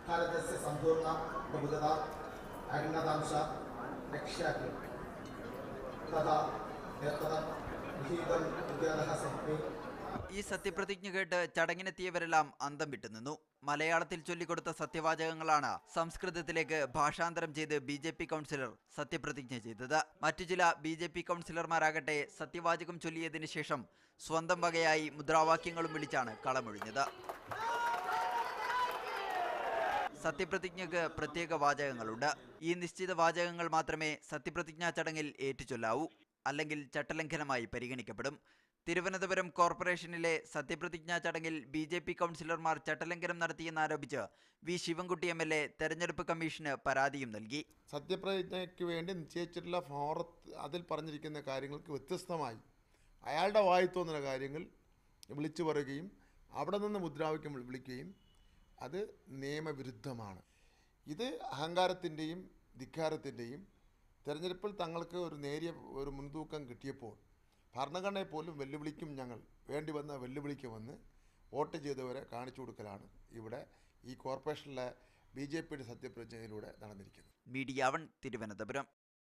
भारतस्य सम्पूर्ण बहुधा अग्नतांश रक्ष्याकि तथा यत्तदा विहितं विद्याधः सन्ति. ഈ സത്യപ്രതിജ്ഞ കേട്ട് ചടങ്ങിനെത്തിയവരെല്ലാം അന്തം വിട്ടുനിന്നു. മലയാളത്തിൽ ചൊല്ലിക്കൊടുത്ത സത്യവാചകങ്ങളാണ് സംസ്കൃതത്തിലേക്ക് ഭാഷാന്തരം ചെയ്ത് BJP കൗൺസിലർ സത്യപ്രതിജ്ഞ ചെയ്തത്. മറ്റു ചില BJP കൗൺസിലർമാരാകട്ടെ സത്യവാചകം ചൊല്ലിയതിനു ശേഷം സ്വന്തം വകയായി മുദ്രാവാക്യങ്ങളും വിളിച്ചാണ് കളമൊഴിഞ്ഞത്. സത്യപ്രതിജ്ഞയ്ക്ക് പ്രത്യേക വാചകങ്ങളുണ്ട്. ഈ നിശ്ചിത വാചകങ്ങൾ മാത്രമേ സത്യപ്രതിജ്ഞാ ചടങ്ങിൽ ഏറ്റുചൊല്ലാവൂ, അല്ലെങ്കിൽ ചട്ടലംഘനമായി പരിഗണിക്കപ്പെടും. തിരുവനന്തപുരം കോർപ്പറേഷനിലെ സത്യപ്രതിജ്ഞാ ചടങ്ങിൽ BJP കൗൺസിലർമാർ ചട്ടലംഘനം നടത്തിയെന്നാരോപിച്ച് വി ശിവൻകുട്ടി MLA തെരഞ്ഞെടുപ്പ് കമ്മീഷന് പരാതിയും നൽകി. സത്യപ്രതിജ്ഞയ്ക്ക് വേണ്ടി നിശ്ചയിച്ചിട്ടുള്ള ഫോറത്ത് അതിൽ പറഞ്ഞിരിക്കുന്ന കാര്യങ്ങൾക്ക് വ്യത്യസ്തമായി അയാളുടെ വായി തോന്നുന്ന കാര്യങ്ങൾ വിളിച്ചു പറയുകയും അവിടെ നിന്ന് മുദ്രാവാക്യം വിളിക്കുകയും അത് നിയമവിരുദ്ധമാണ്. ഇത് അഹങ്കാരത്തിൻ്റെയും ധിക്കാരത്തിൻ്റെയും തെരഞ്ഞെടുപ്പിൽ തങ്ങൾക്ക് ഒരു നേരിയ ഒരു മുൻതൂക്കം കിട്ടിയപ്പോൾ ഭരണഘടനയെ പോലും വെല്ലുവിളിക്കും, ഞങ്ങൾ വേണ്ടി വന്ന വെല്ലുവിളിക്ക് വന്ന് വോട്ട് ചെയ്തവരെ കാണിച്ചു കൊടുക്കലാണ് ഇവിടെ ഈ കോർപ്പറേഷനിലെ BJPയുടെ സത്യപ്രതിജ്ഞയിലൂടെ നടന്നിരിക്കുന്നത്. മീഡിയ 1 തിരുവനന്തപുരം.